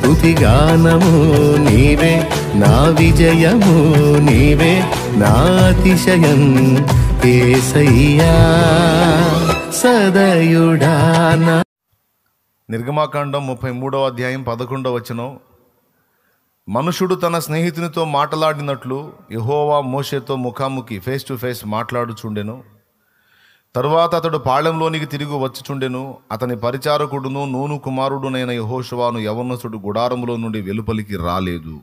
స్తుతిగానము నీవే, నా విజయము నీవే, నా అతిశయం యేసయ్యా సదయుడా. నిర్గమాకాండం 33వ అధ్యాయం 11వ వచనం. మనుషుడు తన స్నేహితునితో మాట్లాడినట్లు యెహోవా మోషేతో ముఖాముఖి ఫేస్ టు ఫేస్ మాట్లాడుచుండెను. తరువాత అతడు పాళెంలోనికి తిరిగి వచ్చుచుండెను. అతని పరిచారకుడును నూను కుమారుడునైన యెహోషువను యవనస్తుడు గుడారములో నుండి వెలుపలికి రాలేదు.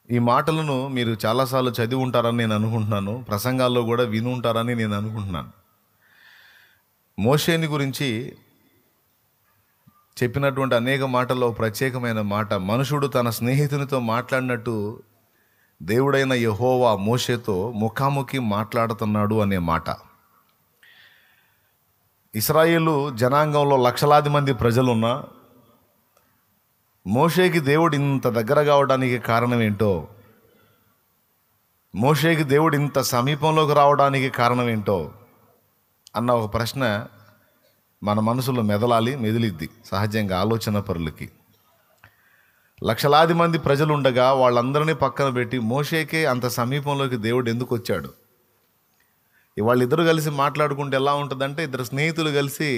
ఈ మాటలను మీరు చాలాసార్లు చదివి ఉంటారని నేను అనుకుంటున్నాను. ప్రసంగాల్లో కూడా విని ఉంటారని నేను అనుకుంటున్నాను. మోషేని గురించి చెప్పినటువంటి అనేక మాటల్లో ప్రత్యేకమైన మాట, మనుషుడు తన స్నేహితునితో మాట్లాడినట్టు దేవుడైన యెహోవా మోషేతో ముఖాముఖి మాట్లాడుతున్నాడు అనే మాట. ఇశ్రాయేలు జనాంగంలో లక్షలాది మంది ప్రజలున్నా మోషేకి దేవుడు ఇంత దగ్గర కావడానికి కారణం ఏంటో, మోషేకి దేవుడు ఇంత సమీపంలోకి రావడానికి కారణం ఏంటో అన్న ఒక ప్రశ్న మన మనసులో మెదిలిద్ది సహజంగా ఆలోచన పరులకి. లక్షలాది మంది ప్రజలు ఉండగా వాళ్ళందరినీ పక్కన పెట్టి మోషేకే అంత సమీపంలోకి దేవుడు ఎందుకు వచ్చాడు? వాళ్ళిద్దరు కలిసి మాట్లాడుకుంటే ఎలా ఉంటుందంటే, ఇద్దరు స్నేహితులు కలిసి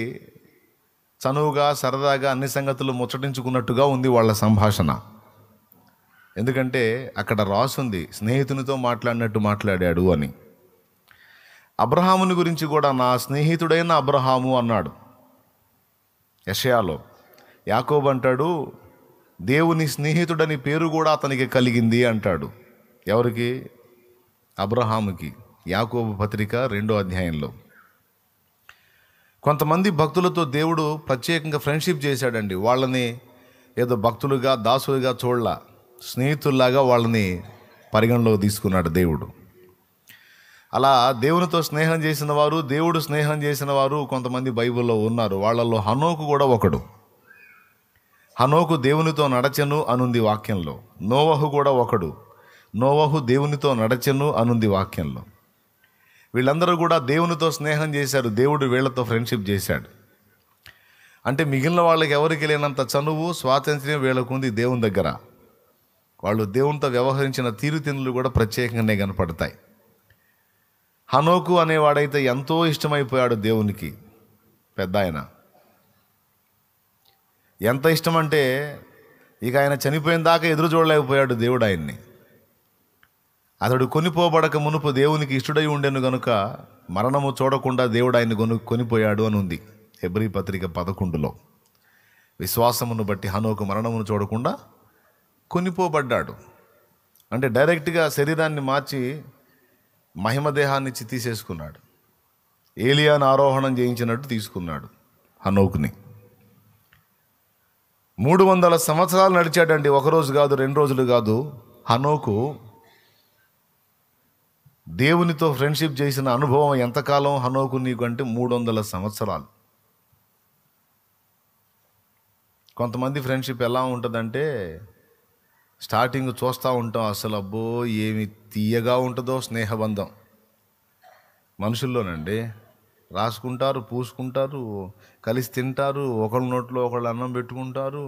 చనువుగా సరదాగా అన్ని సంగతులు ముచ్చటించుకున్నట్టుగా ఉంది వాళ్ళ సంభాషణ. ఎందుకంటే అక్కడ రాసుంది స్నేహితునితో మాట్లాడినట్టు మాట్లాడాడు అని. అబ్రహాముని గురించి కూడా నా స్నేహితుడైన అబ్రహాము అన్నాడు యెషయాలో. యాకోబు అంటాడు దేవుని స్నేహితుడని పేరు కూడా అతనికి కలిగింది అంటాడు. ఎవరికి? అబ్రహాముకి. యాకోబు పత్రిక 2వ అధ్యాయంలో. కొంతమంది భక్తులతో దేవుడు ప్రత్యేకంగా ఫ్రెండ్షిప్ చేశాడండి. వాళ్ళని ఏదో భక్తులుగా దాసులుగా చూడలా, స్నేహితుల్లాగా వాళ్ళని పరిగణలోకి తీసుకున్నాడు దేవుడు. అలా దేవునితో స్నేహం చేసిన వారు, దేవుడు స్నేహం చేసిన వారు కొంతమంది బైబిల్లో ఉన్నారు. వాళ్ళల్లో హనోకు కూడా ఒకడు. హనోకు దేవునితో నడచెను అనుంది వాక్యంలో. నోవహు కూడా ఒకడు. నోవహు దేవునితో నడచెను అనుంది వాక్యంలో. వీళ్ళందరూ కూడా దేవునితో స్నేహం చేశారు. దేవుడు వీళ్ళతో ఫ్రెండ్షిప్ చేశాడు. అంటే మిగిలిన వాళ్ళకి ఎవరికి లేనంత చనువు, స్వాతంత్ర్యం వీళ్ళకుంది దేవుని దగ్గర. వాళ్ళు దేవునితో వ్యవహరించిన తీరుతెన్నులు కూడా ప్రత్యేకంగానే కనపడతాయి. హనోకు అనేవాడైతే ఎంతో ఇష్టమైపోయాడు దేవునికి. పెద్ద ఆయన ఎంత ఇష్టమంటే ఇక ఆయన చనిపోయిన దాకా ఎదురు చూడలేకపోయాడు దేవుడు ఆయన్ని. అతడు కొనిపోబడక మునుపు దేవునికి ఇష్టడై ఉండెను గనుక మరణము చూడకుండా దేవుడు ఆయన్ని కొనిపోయాడు అని ఉంది హెబ్రీ పత్రిక 11లో. విశ్వాసమును బట్టి హనోకు మరణమును చూడకుండా కొనిపోబడ్డాడు. అంటే డైరెక్ట్గా శరీరాన్ని మార్చి మహిమ దేహాన్ని ఇచ్చి తీసేసుకున్నాడు. ఏలియాను ఆరోహణం చేయించినట్టు తీసుకున్నాడు హనోకుని. 300 సంవత్సరాలు నడిచాడండి. ఒకరోజు కాదు, 2 రోజులు కాదు. హనోకు దేవునితో ఫ్రెండ్షిప్ చేసిన అనుభవం ఎంతకాలం హనోకు నీకు అంటే 300 సంవత్సరాలు. కొంతమంది ఫ్రెండ్షిప్ ఎలా ఉంటుందంటే, స్టార్టింగ్ చూస్తూ ఉంటాం, అసలు అబ్బో ఏమి తీయగా ఉంటుందో స్నేహబంధం. మనుషుల్లోనండి రాసుకుంటారు, పూసుకుంటారు, కలిసి తింటారు, ఒకళ్ళ నోట్లో ఒకళ్ళు అన్నం పెట్టుకుంటారు,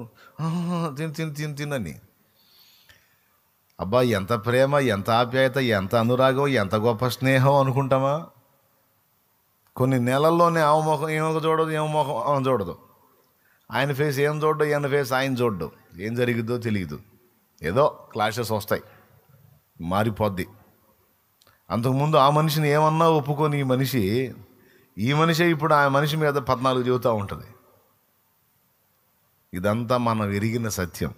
తినని. అబ్బా ఎంత ప్రేమ, ఎంత ఆప్యాయత, ఎంత అనురాగం, ఎంత గొప్ప స్నేహం అనుకుంటామా? కొన్ని నెలల్లోనే ఆమె ముఖం ఏమో చూడదు, ఏమో ముఖం ఆమె చూడదు, ఆయన ఫేస్ ఏం చూడడు, ఈయన ఫేస్ ఆయన చూడడు. ఏం జరిగిద్దో తెలియదు. ఏదో క్లాషెస్ వస్తాయి, మారిపోద్ది. అంతకుముందు ఆ మనిషిని ఏమన్నా ఒప్పుకొని ఈ మనిషి ఇప్పుడు ఆ మనిషి మీద 14 చెబుతూ ఉంటుంది. ఇదంతా మనం ఎరిగిన సత్యం.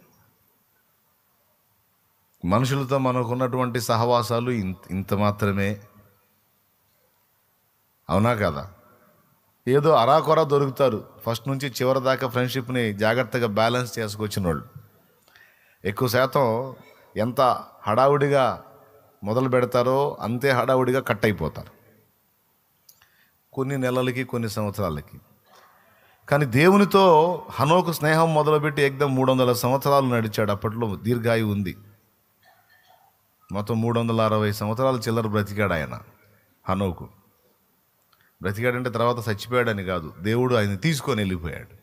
మనుషులతో మనకున్నటువంటి సహవాసాలు ఇంత మాత్రమే. అవునా కదా? ఏదో అరాకొర దొరుకుతారు. ఫస్ట్ నుంచి చివరి దాకా ఫ్రెండ్షిప్ని జాగ్రత్తగా బ్యాలెన్స్ చేసుకొచ్చిన వాళ్ళు. ఎక్కువ శాతం ఎంత హడావుడిగా మొదలు పెడతారో అంతే హడావుడిగా కట్ అయిపోతారు, కొన్ని నెలలకి, కొన్ని సంవత్సరాలకి. కానీ దేవునితో హనోకు స్నేహం మొదలుపెట్టి ఏకదం 300 సంవత్సరాలు నడిచాడు. అప్పట్లో దీర్ఘాయువు ఉంది. మొత్తం 360 సంవత్సరాలు చిల్లర బ్రతికాడు ఆయన. హనోకు బ్రతికాడంటే తర్వాత చచ్చిపోయాడని కాదు, దేవుడు ఆయన తీసుకొని వెళ్ళిపోయాడు.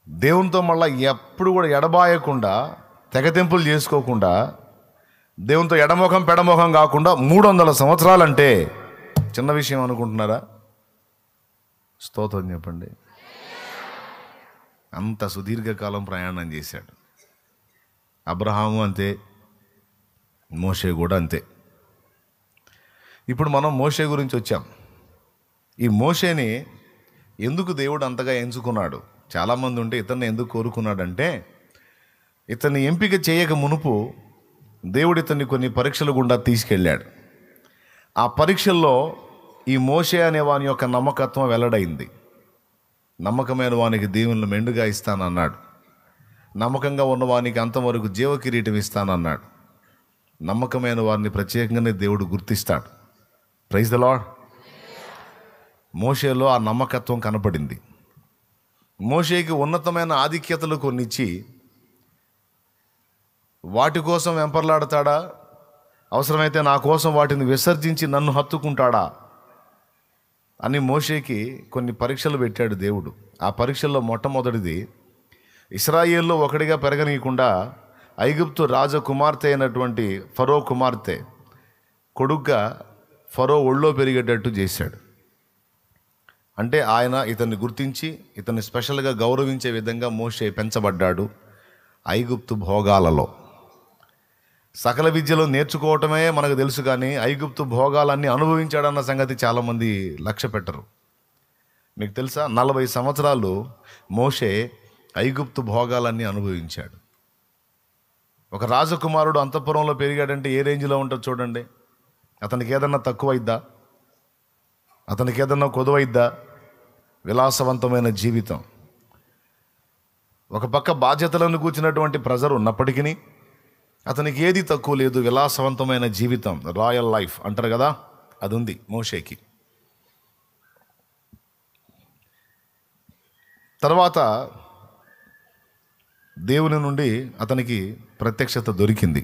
దేవునితో మళ్ళీ ఎప్పుడు కూడా ఎడబాయకుండా, తెగతెంపులు చేసుకోకుండా, దేవునితో ఎడముఖం పెడముఖం కాకుండా 300 సంవత్సరాలంటే చిన్న విషయం అనుకుంటున్నారా? స్తోత్రం చెప్పండి. అంత సుదీర్ఘకాలం ప్రయాణం చేశాడు. అబ్రహాము అంతే, మోషే కూడా అంతే. ఇప్పుడు మనం మోషే గురించి వచ్చాం. ఈ మోషేని ఎందుకు దేవుడు అంతగా ఎంచుకున్నాడు? చాలామంది ఉంటే ఇతన్ని ఎందుకు కోరుకున్నాడంటే, ఇతన్ని ఎంపిక చేయక మునుపు దేవుడు ఇతన్ని కొన్ని పరీక్షల గుండా తీసుకెళ్ళాడు. ఆ పరీక్షల్లో ఈ మోషే అనే వాని యొక్క నమ్మకత్వం వెల్లడైంది. నమ్మకమైన వానికి దీవెనలు మెండుగా ఇస్తానన్నాడు. నమ్మకంగా ఉన్నవానికి అంతవరకు జీవ కిరీటం ఇస్తానన్నాడు. నమ్మకమైన వారిని ప్రత్యేకంగానే దేవుడు గుర్తిస్తాడు. Praise the lord. మోషేలో ఆ నమ్మకత్వం కనపడింది. మోషేకి ఉన్నతమైన ఆధిక్యతలు కొన్నిచ్చి వాటి కోసం వెంపర్లాడతాడా, అవసరమైతే నా కోసం వాటిని విసర్జించి నన్ను హత్తుకుంటాడా అని మోషేకి కొన్ని పరీక్షలు పెట్టాడు దేవుడు. ఆ పరీక్షల్లో మొట్టమొదటిది, ఇశ్రాయేల్లో ఒకడిగా పెరగనీయకుండా ఐగుప్తు రాజకుమార్తె అయినటువంటి ఫరో కుమార్తె కొడుగ్గా ఫరో ఒళ్ళో పెరిగేటట్టు చేశాడు. అంటే ఆయన ఇతన్ని గుర్తించి ఇతన్ని స్పెషల్గా గౌరవించే విధంగా మోషే పెంచబడ్డాడు. ఐగుప్తు భోగాలలో సకల విద్యలో నేర్చుకోవటమే మనకు తెలుసు, కానీ ఐగుప్తు భోగాలన్నీ అనుభవించాడన్న సంగతి చాలామంది లక్ష్య పెట్టరు. మీకు తెలుసా, 40 సంవత్సరాలు మోషే ఐగుప్తు భోగాలన్నీ అనుభవించాడు. ఒక రాజకుమారుడు అంతఃపురంలో పెరిగాడంటే ఏ రేంజ్లో ఉంటుంది చూడండి. అతనికి ఏదన్నా తక్కువైద్దా? అతనికి ఏదన్నా కొదువైద్దా? విలాసవంతమైన జీవితం. ఒక పక్క బాధ్యతలను కూర్చున్నటువంటి ప్రెజర్ ఉన్నప్పటికీ అతనికి ఏది తక్కువ లేదు. విలాసవంతమైన జీవితం, రాయల్ లైఫ్ అంటారు కదా, అది ఉంది మోషేకి. తర్వాత దేవుని నుండి అతనికి ప్రత్యక్షత దొరికింది.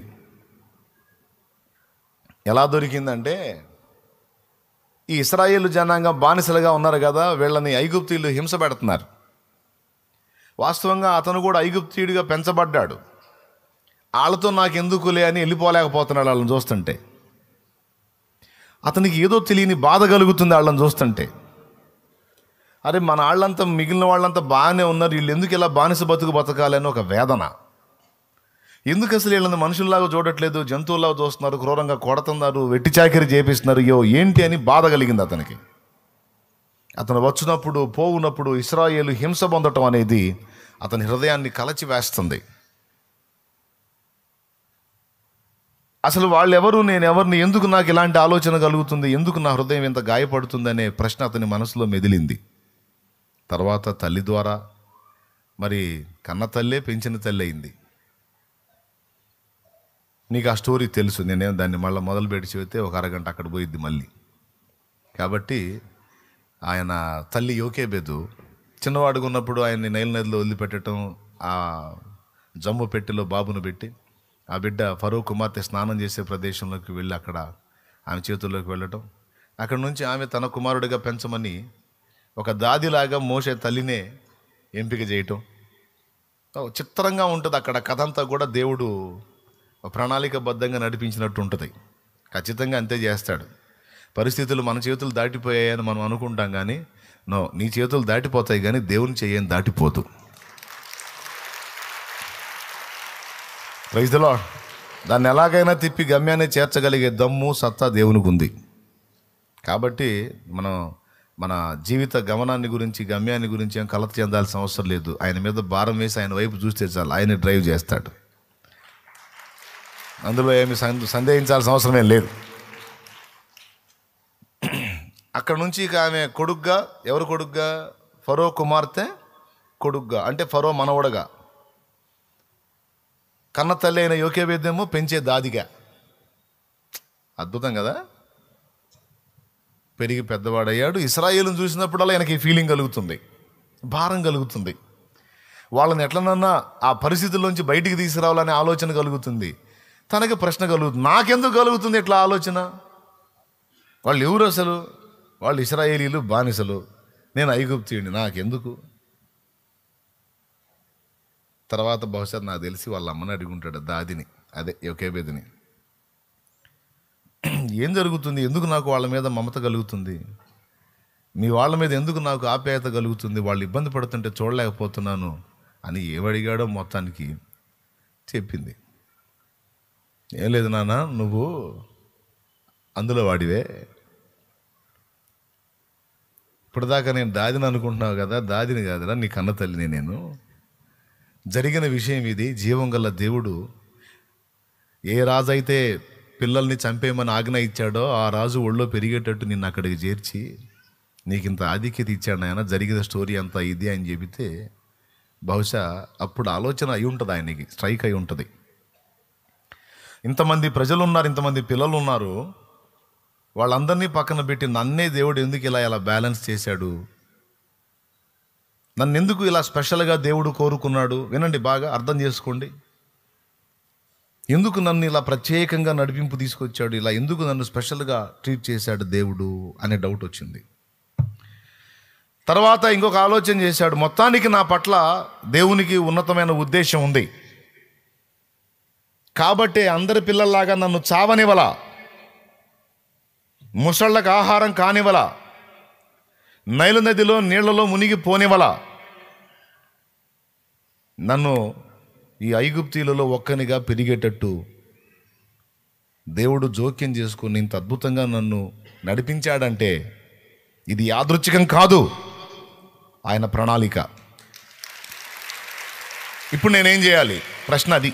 ఎలా దొరికిందంటే, ఈ ఇశ్రాయేలు జనాంగం బానిసలుగా ఉన్నారు కదా, వీళ్ళని ఐగుప్తీయులు హింస పెడుతున్నారు. వాస్తవంగా అతను కూడా ఐగుప్తీయుడిగా పెంచబడ్డాడు. వాళ్ళతో నాకెందుకులే అని వెళ్ళిపోలేకపోతున్నాడు. వాళ్ళని చూస్తుంటే అతనికి ఏదో తెలియని బాధ కలుగుతుంది. వాళ్ళని చూస్తుంటే, అరే మన వాళ్ళంతా, మిగిలిన వాళ్ళంతా బాగానే ఉన్నారు, వీళ్ళు ఎందుకు ఇలా బానిస బతకాలని ఒక వేదన. ఎందుకు అసలు వీళ్ళని మనుషుల్లాగా చూడట్లేదు, జంతువుల్లాగా చూస్తున్నారు, క్రూరంగా కొడుతున్నారు, వెట్టి చాకిరి చేపిస్తున్నారు, ఏంటి అని బాధ కలిగింది అతనికి. అతను వచ్చినప్పుడు పోవునప్పుడు ఇశ్రాయేలు హింస పొందటం అనేది అతని హృదయాన్ని కలచివేస్తుంది. అసలు వాళ్ళెవరు, నేనెవరిని, ఎందుకు నాకు ఇలాంటి ఆలోచన కలుగుతుంది, ఎందుకు నా హృదయం ఇంత గాయపడుతుంది అనే ప్రశ్న అతని మనసులో మెదిలింది. తర్వాత తల్లి ద్వారా, మరి కన్న తల్లే పెంచిన తల్లి అయింది. నీకు ఆ స్టోరీ తెలుసు, నేనేం దాన్ని మళ్ళీ మొదలుపెట్టి చెబితే ఒక అరగంట అక్కడ పోయిద్ది మళ్ళీ. కాబట్టి ఆయన తల్లి యోకేబెదు చిన్నవాడుగా ఉన్నప్పుడు ఆయన్ని నైల్ నదిలో వదిలిపెట్టడం, ఆ జమ్ము పెట్టెలో బాబును పెట్టి ఆ బిడ్డ ఫరో కుమార్తె స్నానం చేసే ప్రదేశంలోకి వెళ్ళి అక్కడ ఆమె చేతుల్లోకి వెళ్ళటం, అక్కడి నుంచి ఆమె తన కుమారుడిగా పెంచమని ఒక దాదిలాగా మోషే తల్లినే ఎంపిక చేయటం చిత్రంగా ఉంటుంది. అక్కడ కథ అంతా కూడా దేవుడు ప్రణాళికబద్ధంగా నడిపించినట్టు ఉంటుంది. ఖచ్చితంగా అంతే చేస్తాడు. పరిస్థితులు మన చేతులు దాటిపోయాయని మనం అనుకుంటాం, కానీ నీ చేతులు దాటిపోతాయి, కానీ దేవుని చేయని దాటిపోదు. Praise the lord. దాన్ని ఎలాగైనా తిప్పి గమ్యాన్ని చేర్చగలిగే దమ్ము, సత్తా దేవునికి ఉంది. కాబట్టి మనం మన జీవిత గమనాన్ని గురించి, గమ్యాన్ని గురించి ఏం కలత చెందాల్సిన అవసరం లేదు. ఆయన మీద భారం వేసి ఆయన వైపు చూస్తే చాలు, ఆయన డ్రైవ్ చేస్తాడు. అందులో ఏమి సందేహించాల్సిన అవసరమే లేదు. అక్కడ నుంచి ఇక ఆమె కొడుగ్గా, ఎవరు కొడుగ్గా? ఫరో కుమార్తె కొడుగ్గా, అంటే ఫరో మనవడగా. కన్న తల్లి అయిన యోకేబెదేమో పెంచే దాదిగా. అద్భుతం కదా. పెరిగి పెద్దవాడయ్యాడు. ఇశ్రాయేలును చూసినప్పుడల్లా ఆయనకి ఫీలింగ్ కలుగుతుంది, భారం కలుగుతుంది. వాళ్ళని ఎట్లనన్నా ఆ పరిస్థితుల్లోంచి బయటికి తీసుకురావాలనే ఆలోచన కలుగుతుంది. తనకి ప్రశ్న కలుగుతుంది, నాకెందుకు కలుగుతుంది ఇట్లా ఆలోచన? వాళ్ళు ఎవరు అసలు? వాళ్ళు ఇశ్రాయేలీలు బానిసలు, నేను ఐగుప్తీయుడిని, నాకెందుకు? తర్వాత బహుశా నాకు తెలిసి వాళ్ళ అమ్మని అడిగి ఉంటాడు, దాదిని, అదే యోకేబేదిని. ఏం జరుగుతుంది, ఎందుకు నాకు వాళ్ళ మీద మమత కలుగుతుంది, మీ వాళ్ళ మీద ఎందుకు నాకు ఆప్యాయత కలుగుతుంది, వాళ్ళు ఇబ్బంది పడుతుంటే చూడలేకపోతున్నాను అని ఏమడిగాడో మొత్తానికి చెప్పింది. ఏం లేదు నాన్న, నువ్వు అందులో వాడివే. ఇప్పటిదాకా నేను దాదిని అనుకుంటున్నావు కదా, దాదిని కాదురా, నీ కన్న తల్లిని నేను. జరిగిన విషయం ఇది. జీవం గల దేవుడు ఏ రాజు అయితే పిల్లల్ని చంపేయమని ఆజ్ఞ ఇచ్చాడో ఆ రాజు ఒళ్ళో పెరిగేటట్టు నిన్ను అక్కడికి చేర్చి నీకు ఇంత ఆధిక్యత ఇచ్చాడు ఆయన. జరిగిన స్టోరీ అంతా ఇది అని చెబితే బహుశా అప్పుడు ఆలోచన అయి ఉంటుంది, ఆయనకి స్ట్రైక్ అయి ఉంటుంది. ఇంతమంది ప్రజలు ఉన్నారు, ఇంతమంది పిల్లలు ఉన్నారు, వాళ్ళందరినీ పక్కన పెట్టి నన్నే దేవుడు ఎందుకు ఇలా బ్యాలెన్స్ చేశాడు, నన్ను ఎందుకు ఇలా స్పెషల్గా దేవుడు కోరుకున్నాడు. వినండి, బాగా అర్థం చేసుకోండి. ఎందుకు నన్ను ఇలా ప్రత్యేకంగా నడిపింపు తీసుకొచ్చాడు, ఇలా ఎందుకు నన్ను స్పెషల్గా ట్రీట్ చేశాడు దేవుడు అనే డౌట్ వచ్చింది. తర్వాత ఇంకొక ఆలోచన చేశాడు, మొత్తానికి నా పట్ల దేవునికి ఉన్నతమైన ఉద్దేశం ఉంది కాబట్టి అందరి పిల్లల్లాగా నన్ను చావనివ్వలా, ముసళ్ళకు ఆహారం కానివ్వలా, నైలు నదిలో నీళ్లలో మునిగి పోనివ్వలా, నన్ను ఈ ఐగుప్తీలలో ఒక్కనిగా పెరిగేటట్టు దేవుడు జోక్యం చేసుకుని ఇంత అద్భుతంగా నన్ను నడిపించాడంటే ఇది యాదృచ్ఛికం కాదు, ఆయన ప్రణాళిక. ఇప్పుడు నేనేం చేయాలి, ప్రశ్న అది.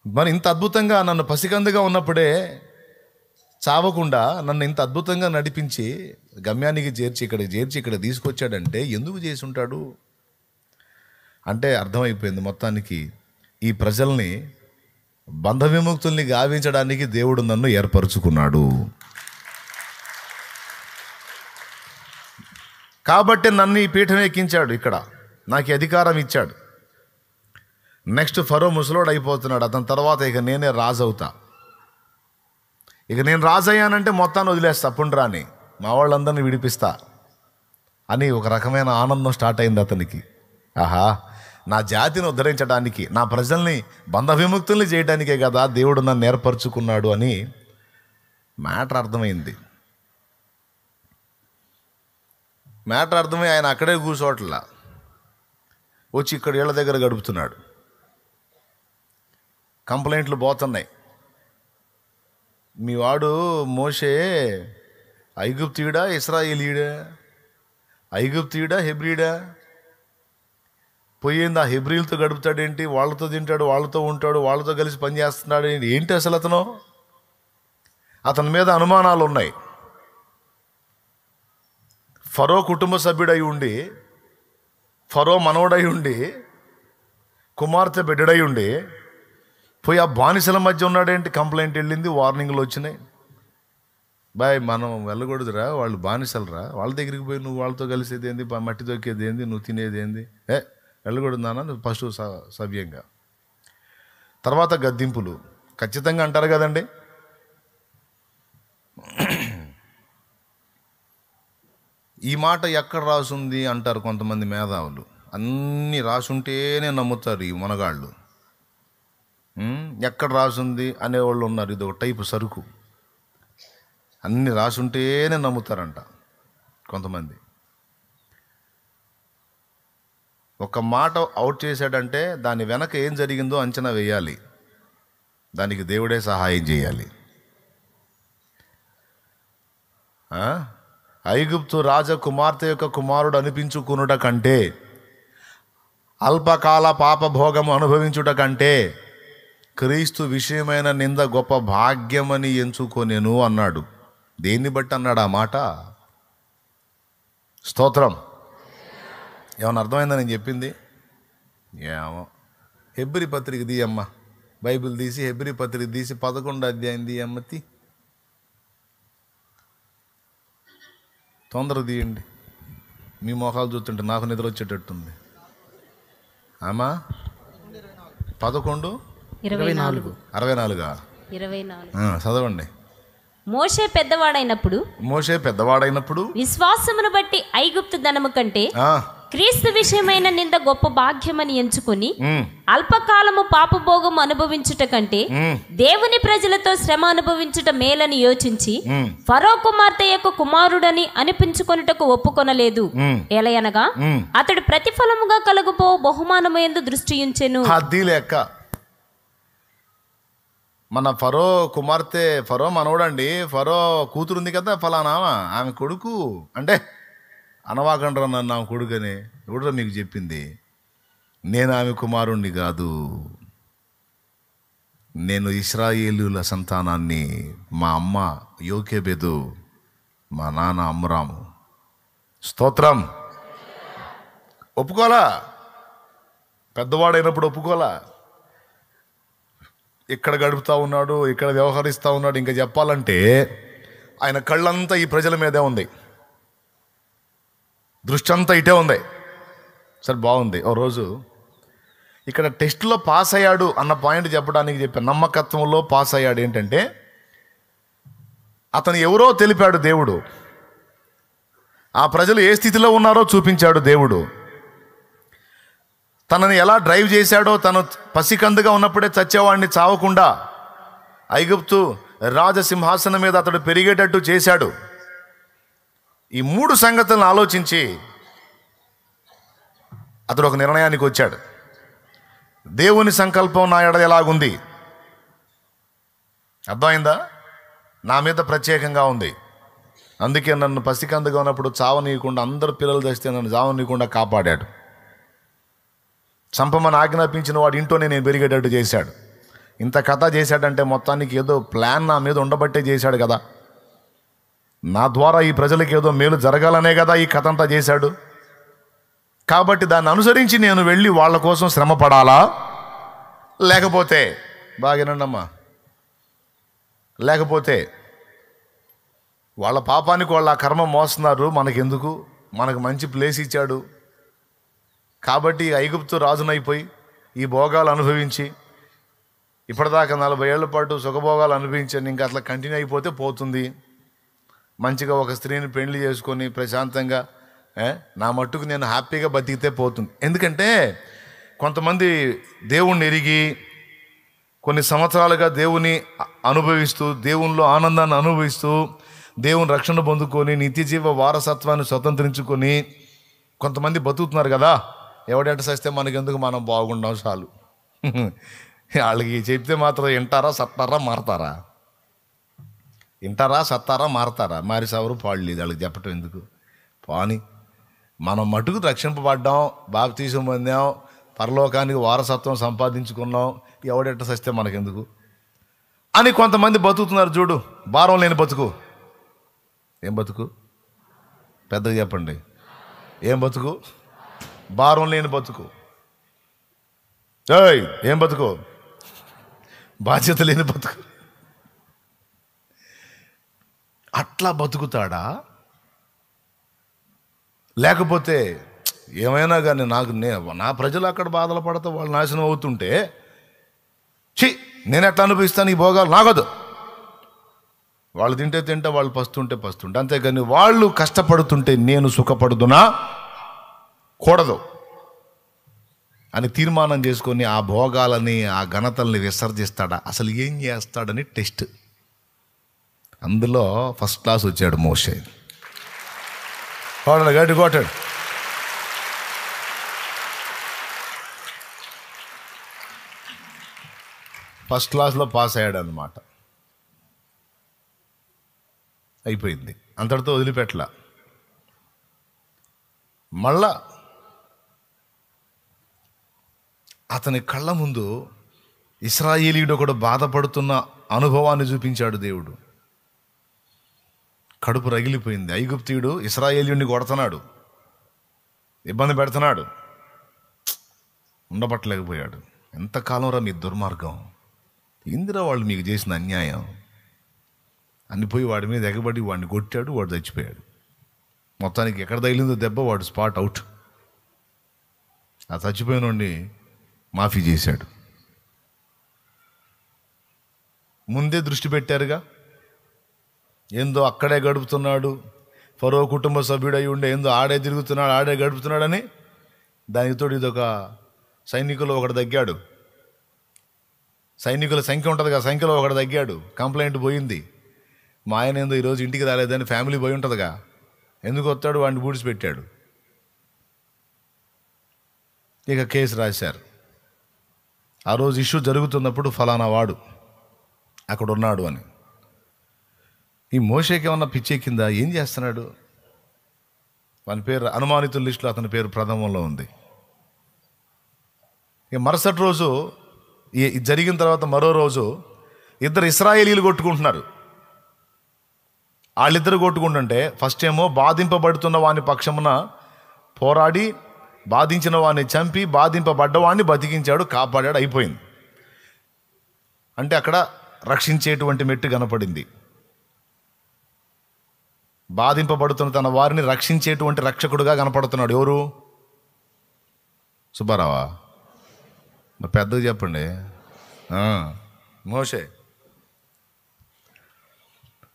మరి ఇంత అద్భుతంగా నన్ను పసికందుగా ఉన్నప్పుడే చావకుండా నన్ను ఇంత అద్భుతంగా నడిపించి గమ్యానికి చేర్చి ఇక్కడ తీసుకొచ్చాడంటే ఎందుకు చేసి ఉంటాడు అంటే అర్థమైపోయింది మొత్తానికి. ఈ ప్రజల్ని బంధ విముక్తుల్ని గావించడానికి దేవుడు నన్ను ఏర్పరచుకున్నాడు కాబట్టి నన్ను ఈ పీఠం ఎక్కించాడు, ఇక్కడ నాకు అధికారం ఇచ్చాడు. నెక్స్ట్ ఫరో ముసలోడు అయిపోతున్నాడు, అతని తర్వాత ఇక నేనే రాజు అవుతా. ఇక నేను రాజు అయ్యానంటే మొత్తాన్ని వదిలేస్తా, పుండ్రాని మా వాళ్ళందరినీ విడిపిస్తా అని ఒక రకమైన ఆనందం స్టార్ట్ అయింది అతనికి. ఆహా, నా జాతిని ఉద్ధరించడానికి, నా ప్రజల్ని బంధ విముక్తుల్ని చేయడానికే కదా దేవుడు నన్ను ఏర్పరచుకున్నాడు అని మ్యాటర్ అర్థమైంది. మ్యాటర్ అర్థమై ఆయన అక్కడే కూర్చోట్లా, వచ్చి ఇక్కడ ఇళ్ళ దగ్గర గడుపుతున్నాడు. కంప్లైంట్లు పోతున్నాయి, మీ వాడు మోషే ఐగుప్తీయుడా ఇశ్రాయేలీయుడా, ఐగుప్తీయుడా హెబ్రీడా, పోయింది ఆ హెబ్రీలతో గడుపుతాడేంటి, వాళ్ళతో తింటాడు, వాళ్ళతో ఉంటాడు, వాళ్ళతో కలిసి పనిచేస్తున్నాడు ఏంటి అసలు అతని మీద అనుమానాలు ఉన్నాయి. ఫరో కుటుంబ సభ్యుడై ఉండి, ఫరో మనవడై ఉండి, కుమార్తె బిడ్డడై ఉండి పోయి ఆ బానిసల మధ్య ఉన్నాడేంటి. కంప్లైంట్ వెళ్ళింది, వార్నింగ్లు వచ్చినాయి. బాయ్ మనం వెళ్ళకూడదురా, వాళ్ళు బానిసలరా, వాళ్ళ దగ్గరికి పోయి నువ్వు వాళ్ళతో కలిసేది ఏంది, మట్టి దొక్కేది ఏంది, నువ్వు తినేది ఏంది, వెళ్ళకూడదు నాన్న నువ్వు ఫస్ట్ సవ్యంగా. తర్వాత గద్దింపులు ఖచ్చితంగా అంటారు కదండి. ఈ మాట ఎక్కడ రాసుంది అంటారు కొంతమంది మేధావులు. అన్నీ రాసుంటేనే నమ్ముతారు ఈ మునగాళ్ళు. ఎక్కడ రాసుంది అనేవాళ్ళు ఉన్నారు. ఇది ఒక టైపు సరుకు, అన్నీ రాసుంటేనే నమ్ముతారంట కొంతమంది. ఒక మాట అవుట్ చేశాడంటే దాని వెనక ఏం జరిగిందో అంచనా వేయాలి, దానికి దేవుడే సహాయం చేయాలి. ఐగుప్తు రాజకుమార్తె యొక్క కుమారుడు అనిపించుకునుట కంటే, అల్పకాల పాపభోగము అనుభవించుట కంటే క్రీస్తు విషయమైన నింద గొప్ప భాగ్యమని ఎంచుకొనేను అన్నాడు. దేన్ని బట్టి అన్నాడు ఆ మాట? స్తోత్రం. ఏమన్నా అర్థమైందా నేను చెప్పింది? ఏమో. హెబ్రీ పత్రిక తీయమ్మ, బైబిల్ తీసి హెబ్రీ పత్రిక తీసి 11వ అధ్యాయం తీయమ్మతి, తొందర తీయండి. మీ మొహాలు చూస్తుంటే నాకు నిద్ర వచ్చేటట్టుంది. ఆమా 11:24 చదవండి. మోషే పెద్దవాడైనప్పుడు విశ్వాసమును బట్టి ఐగుప్తు ధనము కంటే క్రీస్తు విషయమైన నింద గొప్ప భాగ్యమని ఎంచుకుని అల్పకాలము పాపభోగం అనుభవించుట కంటే దేవుని ప్రజలతో శ్రమ అనుభవించుట మేలని యోచించి ఫరో కుమార్తె యొక్క కుమారుడని అనిపించుకొనుటకు ఒప్పుకొనలేదు. ఎలయనగా అతడు ప్రతిఫలముగా కలుగుపో బహుమానమయందు దృష్టి ఉంచెను. అది లెక్క. మన ఫరో కుమార్తె, ఫరో మనవడండి, ఫరో కూతురుంది కదా ఫలానా, ఆమె కొడుకు అంటే అనవాకండ్రా నన్ను ఆమె కొడుకని ఎవడరా మీకు చెప్పింది? నేను ఆమె కుమారుణ్ణి కాదు, నేను ఇశ్రాయేలీయుల సంతానాన్ని. మా అమ్మ యోకేబెదు, మా నాన్న అమ్రాము. స్తోత్రం. ఒప్పుకోలా, పెద్దవాడైనప్పుడు ఒప్పుకోలా. ఇక్కడ గడుపుతూ ఉన్నాడు, ఇక్కడ వ్యవహరిస్తూ ఉన్నాడు. ఇంకా చెప్పాలంటే ఆయన కళ్ళంతా ఈ ప్రజల మీదే ఉంది, దృష్టి అంతా ఇటే ఉంది. సరే బాగుంది. ఓ రోజు ఇక్కడ టెస్ట్లో పాస్ అయ్యాడు అన్న పాయింట్ చెప్పడానికి చెప్పాను. నమ్మకత్వంలో పాస్ అయ్యాడు ఏంటంటే, అతను ఎవరో తెలిపాడు దేవుడు, ఆ ప్రజలు ఏ స్థితిలో ఉన్నారో చూపించాడు దేవుడు. తనని ఎలా డ్రైవ్ చేశాడో, తను పసికందుగా ఉన్నప్పుడే చచ్చేవాడిని చావకుండా ఐగుప్తు రాజసింహాసనం మీద అతడు పెరిగేటట్టు చేశాడు. ఈ 3 సంగతులను ఆలోచించి అతడు ఒక నిర్ణయానికి వచ్చాడు. దేవుని సంకల్పం నా ఎడల ఎలాగుంది, అర్థమైందా? నా మీద ప్రత్యేకంగా ఉంది. అందుకే నన్ను పసికందుగా ఉన్నప్పుడు చావనీయకుండా, అందరు పిల్లలు తెస్తే నన్ను చావనీయకుండా కాపాడాడు. చంపమని ఆజ్ఞాపించిన వాడు ఇంట్లోనే నేను పెరిగేటట్టు చేశాడు. ఇంత కథ చేశాడంటే మొత్తానికి ఏదో ప్లాన్ నా మీద ఉండబట్టే చేశాడు కదా. నా ద్వారా ఈ ప్రజలకి ఏదో మేలు జరగాలనే కదా ఈ కథ అంతా చేశాడు. కాబట్టి దాన్ని అనుసరించి నేను వెళ్ళి వాళ్ళ కోసం శ్రమ పడాలా? లేకపోతే బాగానండమ్మా, లేకపోతే వాళ్ళ పాపానికి వాళ్ళ కర్మ మోస్తున్నారు, మనకెందుకు? మనకు మంచి ప్లేస్ ఇచ్చాడు కాబట్టి ఐగుప్తు రాజునైపోయి ఈ భోగాలు అనుభవించి ఇప్పటిదాకా 40 ఏళ్ల పాటు సుఖభోగాలు అనుభవించాను. ఇంకా అట్లా కంటిన్యూ అయిపోతే పోతుంది. మంచిగా ఒక స్త్రీని పెళ్లి చేసుకొని ప్రశాంతంగా నా మట్టుకు నేను హ్యాపీగా బతికితే పోతుంది. ఎందుకంటే కొంతమంది దేవుణ్ణి ఎరిగి కొన్ని సంవత్సరాలుగా దేవుని అనుభవిస్తూ, దేవునిలో ఆనందాన్ని అనుభవిస్తూ, దేవుని రక్షణ పొందుకొని నిత్యజీవ వారసత్వాన్ని స్వతంత్రించుకొని కొంతమంది బతుకుతున్నారు కదా. ఎవడెట సస్తే మనకెందుకు, మనం బాగుండాం చాలు. వాళ్ళకి చెప్తే మాత్రం వింటారా, సత్తారా, మారతారా? వింటారా, సత్తారా, మారతారా? మారి సవరు పాడలేదు, వాళ్ళకి చెప్పటం ఎందుకు? పోని మనం మటుకు రక్షింపబడ్డాం, బాప్తీసం పొందాం, పరలోకానికి వారసత్వం సంపాదించుకున్నాం, ఎవడెట్ట సస్తే మనకెందుకు అని కొంతమంది బతుకుతున్నారు. చూడు, భారం లేని బతుకు. ఏం బతుకు? పెద్దగా చెప్పండి. ఏం బతుకు? భారం లేని బతుకు. ఏం బతుకు? బాధ్యత లేని బతుకు. అట్లా బతుకుతాడా? లేకపోతే ఏమైనా కానీ నా ప్రజలు అక్కడ బాధలు పడతా వాళ్ళు నాశనం అవుతుంటే నేను ఎట్లా అనిపిస్తాను ఈ భోగాలు? నాగదు. వాళ్ళు తింటే తింటా, వాళ్ళు పస్తుంటే పస్తుంటే, అంతేగాని వాళ్ళు కష్టపడుతుంటే నేను సుఖపడుతున్నా కూడదు అని తీర్మానం చేసుకొని ఆ భోగాలని, ఆ ఘనతల్ని విసర్జిస్తాడా? అసలు ఏం చేస్తాడని టెస్ట్. అందులో ఫస్ట్ క్లాస్ వచ్చాడు మోషే. గట్టి కొట్టాడు. ఫస్ట్ క్లాస్లో పాస్ అయ్యాడు అన్నమాట. అయిపోయింది, అంతటితో వదిలిపెట్టలా. మళ్ళా అతని కళ్ళ ముందు ఇశ్రాయేలీయుడు ఒకడు బాధపడుతున్న అనుభవాన్ని చూపించాడు దేవుడు. కడుపు రగిలిపోయింది. ఐగుప్తీయుడు ఇశ్రాయేలీయుడిని కొడుతున్నాడు, ఇబ్బంది పెడుతున్నాడు, ఉండబట్టలేకపోయాడు. ఎంతకాలం రా మీ దుర్మార్గం, ఇందిరా వాళ్ళు మీకు చేసిన అన్యాయం అని పోయి వాడి మీద ఎగబడి వాడిని కొట్టాడు. వాడు చచ్చిపోయాడు. మొత్తానికి ఎక్కడ తగిలిందో దెబ్బ, వాడు స్పాట్ అవుట్. ఆ చచ్చిపోయిన వాడిని మాఫీ చేశాడు. ముందే దృష్టి పెట్టారుగా, ఏందో అక్కడే గడుపుతున్నాడు, ఫరో కుటుంబ సభ్యుడు అయి ఉండే ఏందో ఆడే తిరుగుతున్నాడు, ఆడే గడుపుతున్నాడని దానితో ఇదొక సైనికులు ఒకడు తగ్గాడు. సైనికుల సంఖ్య ఉంటుంది కదా, సంఖ్యలో ఒకడు తగ్గాడు. కంప్లైంట్ పోయింది. మా ఆయన ఏందో ఈరోజు ఇంటికి రాలేదని ఫ్యామిలీ పోయి ఉంటుందిగా, ఎందుకు వస్తాడు, వాడిని పూడ్చిపెట్టాడు. ఇక కేసు రాశారు. ఆ రోజు ఇష్యూ జరుగుతున్నప్పుడు ఫలానా వాడు అక్కడ ఉన్నాడు అని. ఈ మోషేకి ఏమన్నా పిచ్చెక్కిందా, ఏం చేస్తున్నాడు? వాని పేరు అనుమానితుల లిస్టులో అతని పేరు ప్రథమంలో ఉంది. ఇక మరుసటి రోజు ఇది జరిగిన తర్వాత మరో రోజు ఇద్దరు ఇశ్రాయేలీలు కొట్టుకుంటున్నారు. వాళ్ళిద్దరు కొట్టుకుంటుంటే ఫస్ట్ ఏమో బాధింపబడుతున్న వాని పక్షమున పోరాడి బాధించిన వాడిని చంపి బాధింపబడ్డవాడిని బతికించాడు, కాపాడాడు, అయిపోయింది. అంటే అక్కడ రక్షించేటువంటి మెట్టు కనపడింది. బాధింపబడుతున్న తన వారిని రక్షించేటువంటి రక్షకుడుగా కనపడుతున్నాడు. ఎవరు? సుబ్బారావా? పెద్దగా చెప్పండి. మోషే.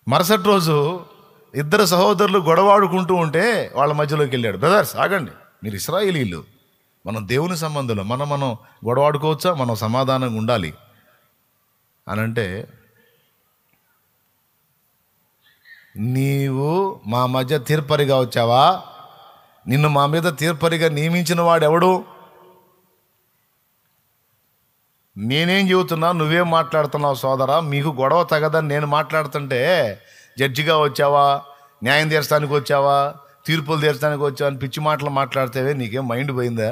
మరుసటి రోజు ఇద్దరు సహోదరులు గొడవాడుకుంటూ ఉంటే వాళ్ళ మధ్యలోకి వెళ్ళాడు. బ్రదర్స్ ఆగండి, మీరు ఇశ్రాయేలీలు, మనం దేవుని సంబంధంలో మనం గొడవాడుకోవచ్చా, మనం సమాధానంగా ఉండాలి అని అంటే, నీవు మా మధ్య తీర్పరిగా వచ్చావా? నిన్ను మా మీద తీర్పరిగా నియమించిన వాడు ఎవడు? నేనేం చెబుతున్నా, నువ్వేం మాట్లాడుతున్నావు సోదరా? మీకు గొడవ తగదని నేను మాట్లాడుతుంటే జడ్జిగా వచ్చావా, న్యాయం తీర్చడానికి వచ్చావా, తీర్పులు తీర్చడానికి వచ్చావా అని పిచ్చి మాటలు మాట్లాడితేవే, నీకేం మైండ్ పోయిందా?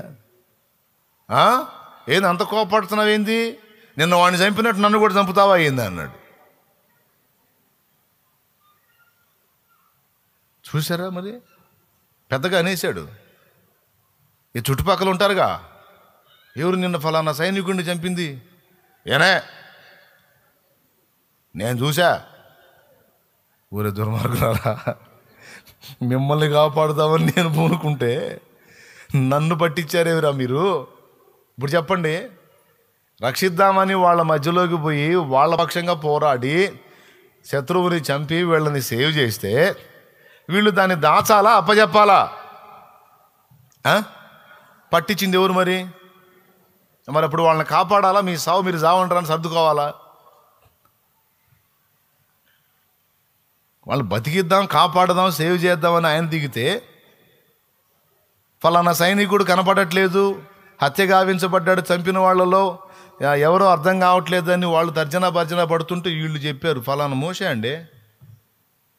ఏంది అంత కోపడుతున్నావు? ఏంది, నిన్న వాడిని చంపినట్టు నన్ను కూడా చంపుతావా ఏంది అన్నాడు. చూసారా మరి, పెద్దగా అనేశాడు. ఈ చుట్టుపక్కల ఉంటారుగా, ఎవరు నిన్న ఫలానా సైనికుడిని చంపింది? ఏనే నేను చూసా. ఊరే దుర్మార్గులారా, మిమ్మల్ని కాపాడుదామని నేను పూనుకుంటే నన్ను పట్టించారేవిరా మీరు? ఇప్పుడు చెప్పండి, రక్షిద్దామని వాళ్ళ మధ్యలోకి పోయి వాళ్ళ పక్షంగా పోరాడి శత్రువుని చంపి వీళ్ళని సేవ్ చేస్తే వీళ్ళు దాన్ని దాచాలా, అప్పచెప్పాలా? పట్టించింది ఎవరు మరి? మరి అప్పుడు వాళ్ళని కాపాడాలా? మీ సావు మీరు సావంటారని సర్దుకోవాలా? వాళ్ళు బతికిద్దాం, కాపాడదాం, సేవ్ చేద్దామని ఆయన దిగితే ఫలానా సైనికుడు కనపడట్లేదు, హత్య గావించబడ్డాడు, చంపిన వాళ్ళలో ఎవరో అర్థం కావట్లేదని వాళ్ళు తర్జన పడుతుంటే వీళ్ళు చెప్పారు ఫలానా మోషే అండి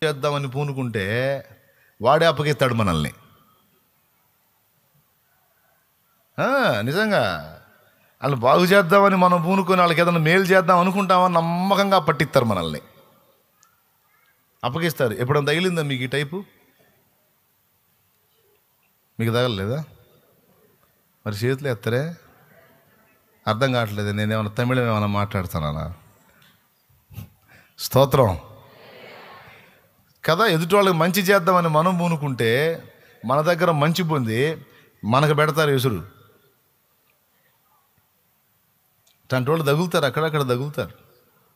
చేద్దామని పూనుకుంటే వాడే అప్పగిస్తాడు మనల్ని. నిజంగా వాళ్ళు బాగు చేద్దామని మనం పూనుకొని వాళ్ళకి ఏదైనా మేలు చేద్దాం అనుకుంటామని నమ్మకంగా పట్టిస్తారు మనల్ని, అప్పగిస్తారు. ఎప్పుడైనా తగిలిందా మీకు ఈ టైపు? మీకు తగలలేదా? మరి చేతులు ఎత్తరే, అర్థం కావట్లేదు. నేనేమన్నా తమిళం ఏమైనా మాట్లాడుతున్నానా? స్తోత్రం కదా. ఎదుటి వాళ్ళకి మంచి చేద్దామని మనం పూనుకుంటే మన దగ్గర మంచి పొంది మనకు పెడతారు ఎసురు. టంటోళ్ళు తగులుతారు, అక్కడక్కడ తగులుతారు.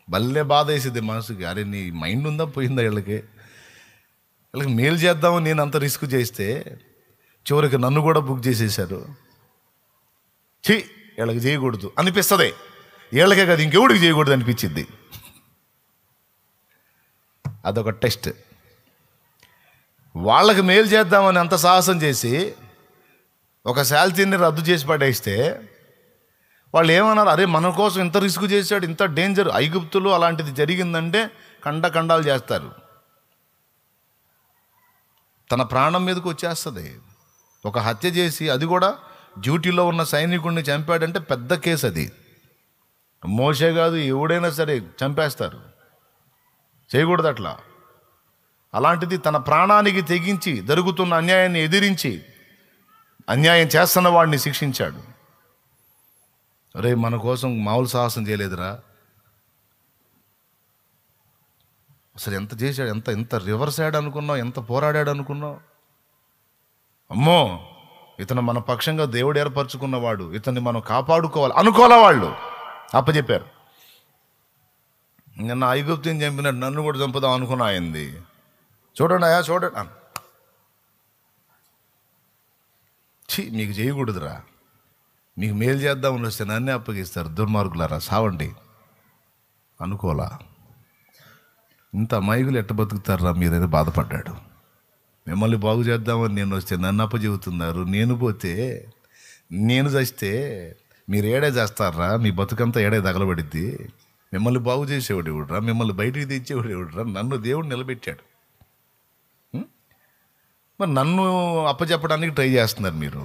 భలే బాధ వేసేది మనసుకి. అరే నీ మైండ్ ఉందా పోయిందా? వీళ్ళకి మేలు చేద్దామని నేను అంత రిస్క్ చేస్తే చివరికి నన్ను కూడా బుక్ చేసేసారు. వీళ్ళకి చేయకూడదు అనిపిస్తుంది. వీళ్ళకే కదా, ఇంకెవడికి చేయకూడదు అనిపించింది. అదొక టెస్ట్. వాళ్ళకి మేలు చేద్దామని అంత సాహసం చేసి ఒక శాలరీని రద్దు చేసి పడేస్తే వాళ్ళు ఏమన్నారు? అరే మన కోసం ఇంత రిస్క్ చేశాడు, ఇంత డేంజర్. ఐగుప్తులో అలాంటిది జరిగిందంటే ఖండాలు చేస్తారు. తన ప్రాణం మీదకి వచ్చేస్తుంది. ఒక హత్య చేసి, అది కూడా డ్యూటీలో ఉన్న సైనికుడిని చంపాడంటే పెద్ద కేసు అది. మోషే కాదు, ఎవడైనా సరే చంపేస్తారు. చేయకూడదు అట్లా. అలాంటిది తన ప్రాణానికి తెగించి జరుగుతున్న అన్యాయాన్ని ఎదిరించి అన్యాయం చేస్తున్న వాడిని శిక్షించాడు. రే మన కోసం మామూలు సాహసం చేయలేదురా. అసలు ఎంత చేశాడు, ఎంత రివర్స్ అయ్యాడు అనుకున్నావు, ఎంత పోరాడాడు అనుకున్నావు. అమ్మో, ఇతను మన పక్షంగా దేవుడు ఏర్పరచుకున్నవాడు, ఇతన్ని మనం కాపాడుకోవాలి అనుకోలే. వాళ్ళు అప్పచెప్పారు. నిన్న ఐగుప్తుని చంపినట్టు నన్ను కూడా చంపుదాం అనుకున్నా అయింది. చూడండి చూడండి, మీకు చేయకూడదురా, మీకు మేలు చేద్దామని వస్తే నన్నే అప్పగిస్తారు, దుర్మార్గులారా సావండి అనుకోలా. ఇంత అమాయకులు ఎట్ట బతుకుతారా మీరైతే బాధపడ్డాడు. మిమ్మల్ని బాగు చేద్దామని నేను వస్తే నన్ను అప్పచెబుతున్నారు. నేను పోతే, నేను చస్తే మీరు ఏడే చేస్తారా? మీ బతుకంతా ఏడే తగలబడిద్ది. మిమ్మల్ని బాగు చేసేవాడు ఎవడురా? మిమ్మల్ని బయటికి తెచ్చేవాడు ఎవడురా? నన్ను దేవుడు నిలబెట్టాడు. మరి నన్ను అప్పచెప్పడానికి ట్రై చేస్తున్నారు మీరు.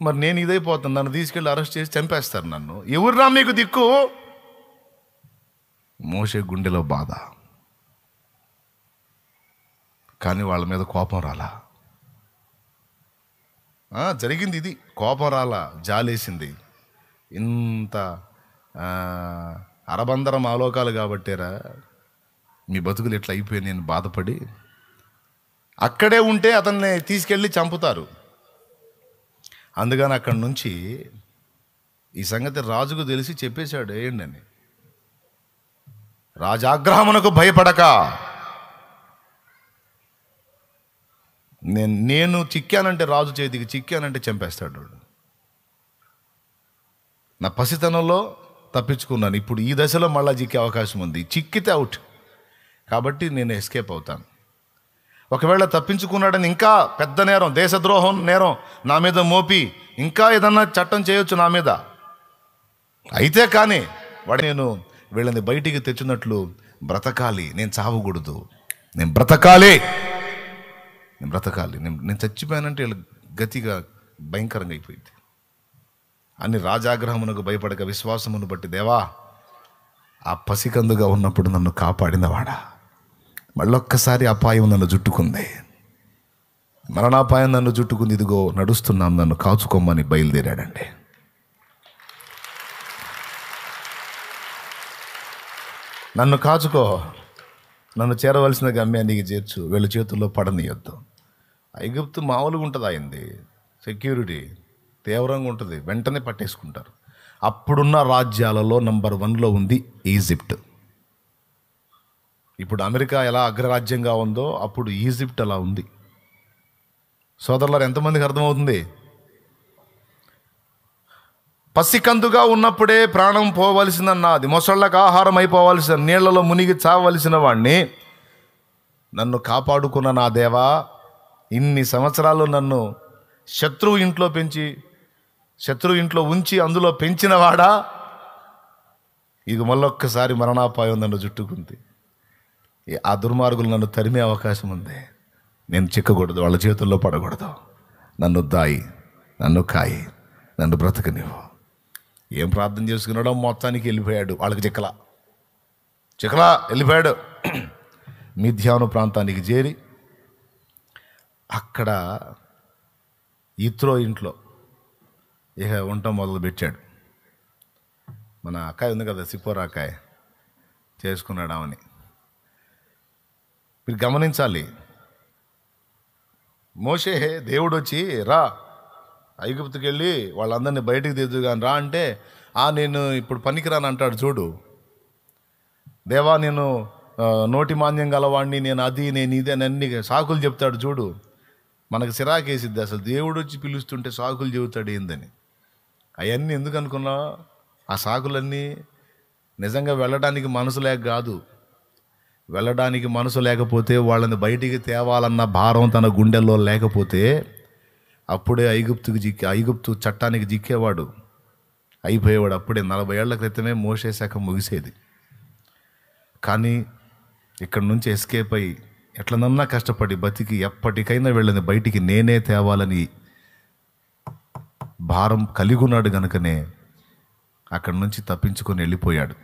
మరి నేను ఇదైపోతాను, నన్ను తీసుకెళ్ళి అరెస్ట్ చేసి చంపేస్తారు నన్ను. ఎవర్రా మీకు దిక్కు? మోషే గుండెలో బాధ, కానీ వాళ్ళ మీద కోపం రాలా. జరిగింది ఇది, కోపం రాలా, జాలేసింది. ఇంత అరబందరం ఆలోకాలు కాబట్టేరా మీ బతుకులు ఎట్లా అయిపోయి నేను బాధపడి. అక్కడే ఉంటే అతన్ని తీసుకెళ్ళి చంపుతారు. అందుకని అక్కడి నుంచి ఈ సంగతి రాజుకు తెలిసి చెప్పేశాడు, ఏంటి అని. రాజాగ్రహమునకు భయపడక, నేను చిక్కానంటే, రాజు చేతికి చిక్కానంటే చంపేస్తాడు. నా పసితనంలో తప్పించుకున్నాను, ఇప్పుడు ఈ దశలో మళ్ళీ చిక్కే అవకాశం ఉంది. చిక్కితే అవుట్, కాబట్టి నేను ఎస్కేప్ అవుతాను. ఒకవేళ తప్పించుకున్నాడని ఇంకా పెద్ద నేరం, దేశద్రోహం నేరం నా మీద మోపి ఇంకా ఏదన్నా చట్టం చేయొచ్చు నా మీద. అయితే కానీ నేను వీళ్ళని బయటికి తెచ్చినట్లు బ్రతకాలి. నేను చావకూడదు, నేను బ్రతకాలి. నేను చచ్చిపోయానంటే వీళ్ళ గతిగా భయంకరంగా అయిపోయింది అని రాజాగ్రహమునకు భయపడక విశ్వాసమును బట్టి, దేవా ఆ పసికందుగా ఉన్నప్పుడు నన్ను కాపాడినవాడా, మళ్ళొక్కసారి అపాయం నన్ను జుట్టుకుంది, మరణాపాయం నన్ను జుట్టుకుంది, ఇదిగో నడుస్తున్నాం, నన్ను కాచుకోమని బయలుదేరాడండి. నన్ను కాచుకో, నన్ను చేరవలసిన గమ్యానికి చేర్చు, వీళ్ళ చేతుల్లో పడనీయొద్దు. ఐగుప్తు మామూలుగా ఉంటుంది, అయింది సెక్యూరిటీ తీవ్రంగా ఉంటుంది, వెంటనే పట్టేసుకుంటారు. అప్పుడున్న రాజ్యాలలో నంబర్ 1లో ఉంది ఈజిప్ట్. ఇప్పుడు అమెరికా ఎలా అగ్రరాజ్యంగా ఉందో అప్పుడు ఈజిప్ట్ అలా ఉంది. సోదరులారు, ఎంతమందికి అర్థమవుతుంది? పసికందుగా ఉన్నప్పుడే ప్రాణం పోవలసిన నాది, మొసళ్ళకు ఆహారం అయిపోవలసిన, నీళ్లలో మునిగి చావలసిన వాణ్ణి నన్ను కాపాడుకున్న నా దేవా, ఇన్ని సంవత్సరాలు నన్ను శత్రువు ఇంట్లో ఉంచి అందులో పెంచినవాడా, ఇది మళ్ళొక్కసారి మరణాపాయం నన్ను చుట్టుకుంది. ఆ దుర్మార్గులు నన్ను తరిమే అవకాశం ఉంది. నేను చిక్కకూడదు, వాళ్ళ చేతుల్లో పడకూడదు. నన్ను దాయి, నన్ను కాయి, నన్ను బ్రతకనివ్వు. ఏం ప్రార్థన చేసుకున్నాడో మొత్తానికి వెళ్ళిపోయాడు. వాళ్ళకి చిక్కలా వెళ్ళిపోయాడు. మిథ్యాను ప్రాంతానికి చేరి అక్కడ ఇత్రో ఇంట్లో ఇక ఉండటం మొదలు పెట్టాడు. మన అక్కాయి ఉంది కదా, సిప్పోరా అక్కాయి, చేసుకున్నాడు ఆమెని. మీరు గమనించాలి, మోషే దేవుడు వచ్చి రా ఐగుప్తుకి వెళ్ళి వాళ్ళందరినీ బయటికి తెద్దు కానీ రా అంటే, నేను ఇప్పుడు పనికిరాను అంటాడు. చూడు దేవా, నేను నోటి మాన్యం గలవాడిని, నేను అది, నేను ఇది అని అన్ని సాకులు చెప్తాడు. చూడు, మనకు సిరాకేసిద్ది అసలు. దేవుడు వచ్చి పిలుస్తుంటే సాకులు చెబుతాడు ఏందని. అవన్నీ ఎందుకు అనుకున్నా? ఆ సాకులన్నీ నిజంగా వెళ్ళడానికి మనసు లేక కాదు. వెళ్ళడానికి మనసు లేకపోతే, వాళ్ళని బయటికి తేవాలన్న భారం తన గుండెల్లో లేకపోతే అప్పుడే ఐగుప్తు చట్టానికి జిక్కేవాడు, అయిపోయేవాడు. అప్పుడే 40 ఏళ్ల క్రితమే మోషే శాఖ ముగిసేది. కానీ ఇక్కడ నుంచి ఎస్కేప్ అయ్యి ఎట్లనన్నా కష్టపడి బతికి ఎప్పటికైనా వీళ్ళని బయటికి నేనే తేవాలని భారం కలిగి ఉన్నాడు. కనుకనే అక్కడి నుంచి తప్పించుకొని వెళ్ళిపోయాడు.